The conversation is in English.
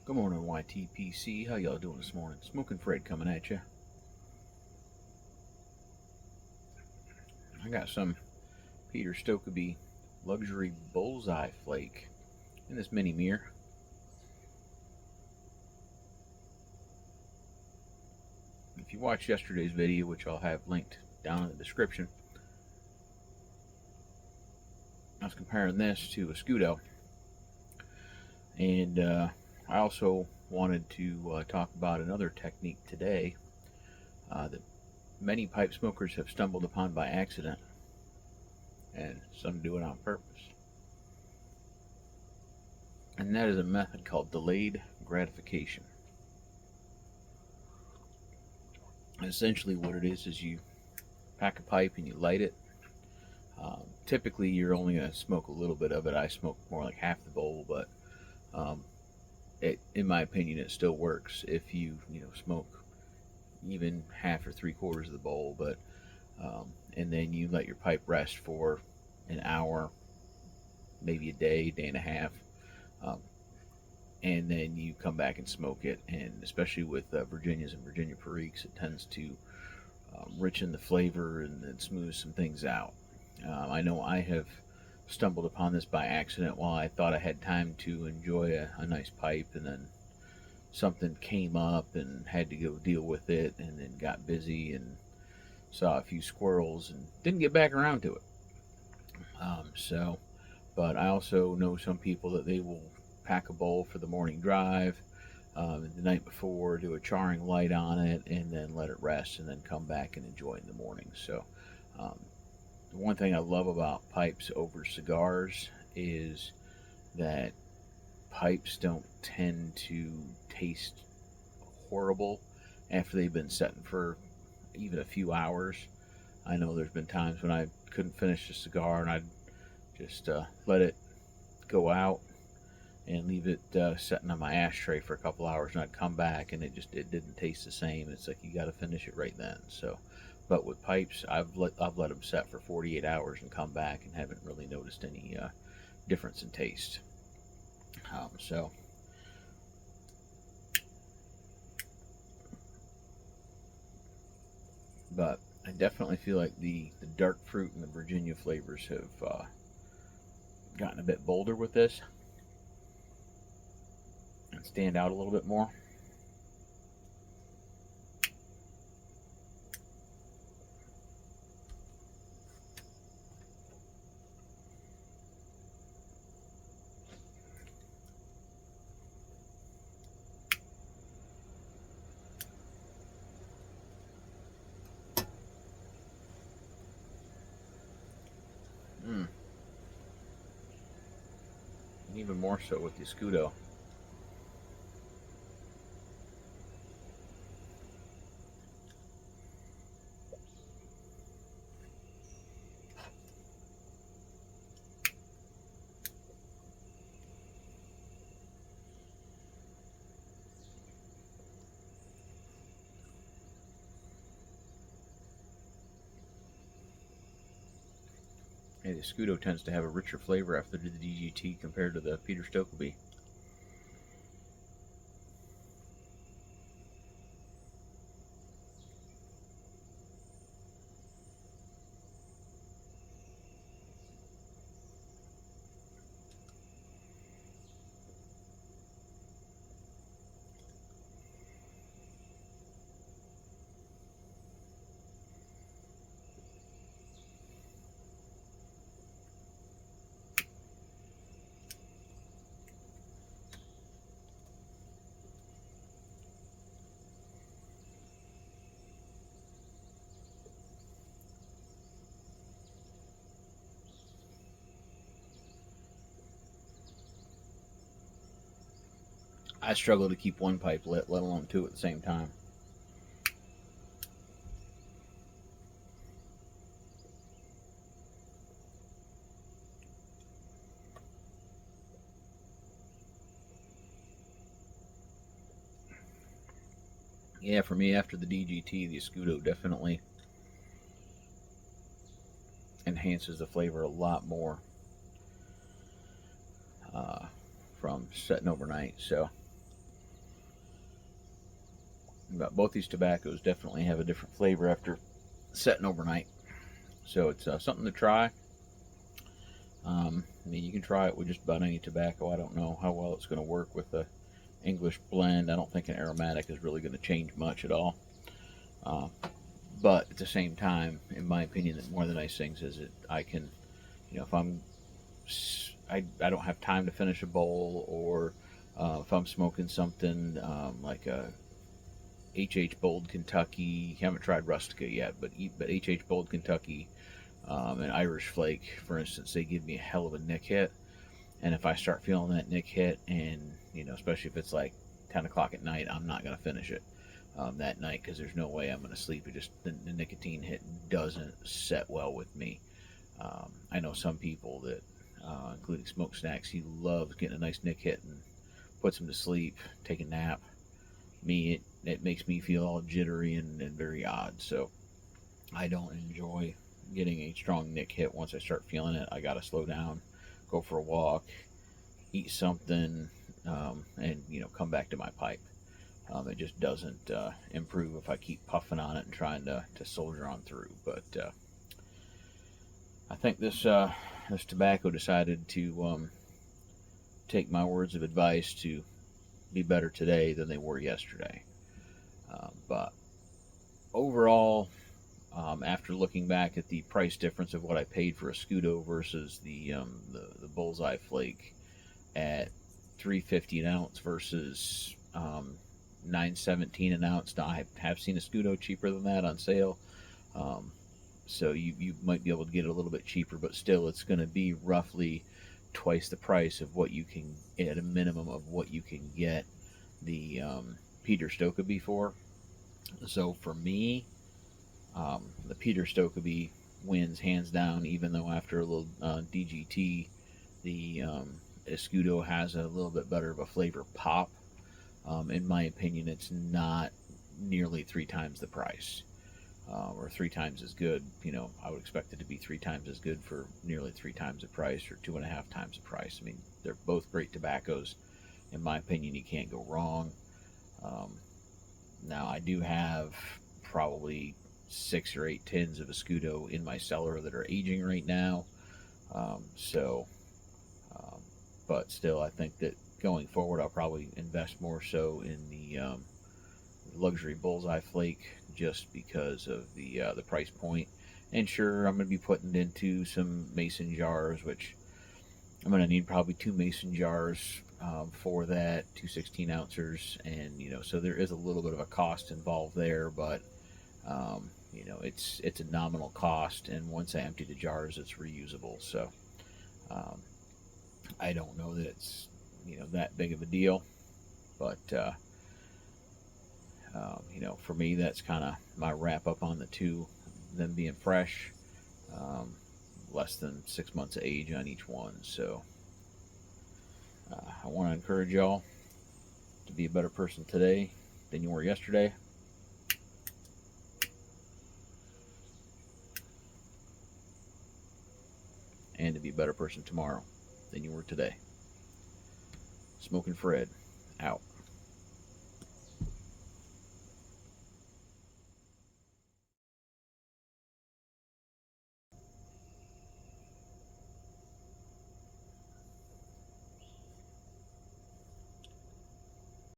Good morning, YTPC. How y'all doing this morning? Smoking Fred coming at you. I got some Peter Stokeby Luxury Bullseye Flake in this mini mirror. If you watched yesterday's video, which I'll have linked down in the description, I was comparing this to Escudo, and I also wanted to talk about another technique today that many pipe smokers have stumbled upon by accident, and some do it on purpose. And that is a method called delayed gratification. Essentially what it is you pack a pipe and you light it. Typically you're only going to smoke a little bit of it. I smoke more like half the bowl, but in my opinion it still works if you smoke even half or 3/4 of the bowl. But and then you let your pipe rest for an hour, maybe a day and a half, and then you come back and smoke it. And especially with Virginias and Virginia Periques, it tends to richen the flavor and then smooth some things out. I know I have stumbled upon this by accident while I thought I had time to enjoy a nice pipe, and then something came up and had to go deal with it, and then got busy and saw a few squirrels and didn't get back around to it. But I also know some people that they will pack a bowl for the morning drive the night before, do a charring light on it, and then let it rest, and then come back and enjoy it in the morning. So the one thing I love about pipes over cigars is that pipes don't tend to taste horrible after they've been sitting for even a few hours. I know there's been times when I couldn't finish a cigar and I'd just let it go out and leave it sitting on my ashtray for a couple hours, and I'd come back and it didn't taste the same. It's like you got to finish it right then. So, but with pipes, I've let them set for 48 hours and come back and haven't really noticed any difference in taste. But I definitely feel like the dark fruit and the Virginia flavors have gotten a bit bolder with this and stand out a little bit more. Even more so with the Escudo. And the Escudo tends to have a richer flavor after the DGT compared to the Peter Stokeby. I struggle to keep one pipe lit, let alone two at the same time. Yeah, for me, after the DGT, the Escudo definitely enhances the flavor a lot more from setting overnight. So But both these tobaccos definitely have a different flavor after setting overnight. So it's something to try. I mean, you can try it with just about any tobacco. I don't know how well it's going to work with the English blend. I don't think an aromatic is really going to change much at all. Uh, but at the same time, in my opinion, one of the nice things is that I can, if I don't have time to finish a bowl, or if I'm smoking something like a H Bold Kentucky. Haven't tried Rustica yet, but H Bold Kentucky and Irish Flake, for instance, they give me a hell of a nick hit. And if I start feeling that nick hit, and especially if it's like 10 o'clock at night, I'm not going to finish it that night, because there's no way I'm going to sleep. It just the nicotine hit doesn't set well with me. I know some people that, including Smoke Snacks, he loves getting a nice nick hit and puts him to sleep, take a nap. Me, it makes me feel all jittery and very odd. So I don't enjoy getting a strong nick hit. Once I start feeling it, I got to slow down, go for a walk, eat something, and come back to my pipe. It just doesn't improve if I keep puffing on it and trying to soldier on through. But I think this tobacco decided to take my words of advice to be better today than they were yesterday. But overall, after looking back at the price difference of what I paid for Escudo versus the Bullseye Flake at $3.50 an ounce versus $9.17 an ounce. Now I have seen Escudo cheaper than that on sale, so you might be able to get it a little bit cheaper, but still it's going to be roughly twice the price of what you can, at a minimum, of what you can get the Peter Stokkebye for. So for me, the Peter Stokkebye wins hands down, even though after a little DGT, the Escudo has a little bit better of a flavor pop. In my opinion, it's not nearly 3 times the price, or 3 times as good. I would expect it to be 3 times as good for nearly 3 times the price, or 2.5 times the price. I mean, they're both great tobaccos. In my opinion, you can't go wrong. Now, I do have probably 6 or 8 tins of Escudo in my cellar that are aging right now. So, but still, I think that going forward, I'll probably invest more so in the Luxury Bullseye Flake, just because of the price point. And sure, I'm going to be putting it into some mason jars, which I'm going to need probably 2 mason jars for that, 2 16 ounces, and so there is a little bit of a cost involved there, but it's a nominal cost, and once I empty the jars, it's reusable. So I don't know that it's that big of a deal, but for me, that's kind of my wrap up on the two, them being fresh, less than 6 months of age on each one. So I want to encourage y'all to be a better person today than you were yesterday. And to be a better person tomorrow than you were today. Smoking Fred, out.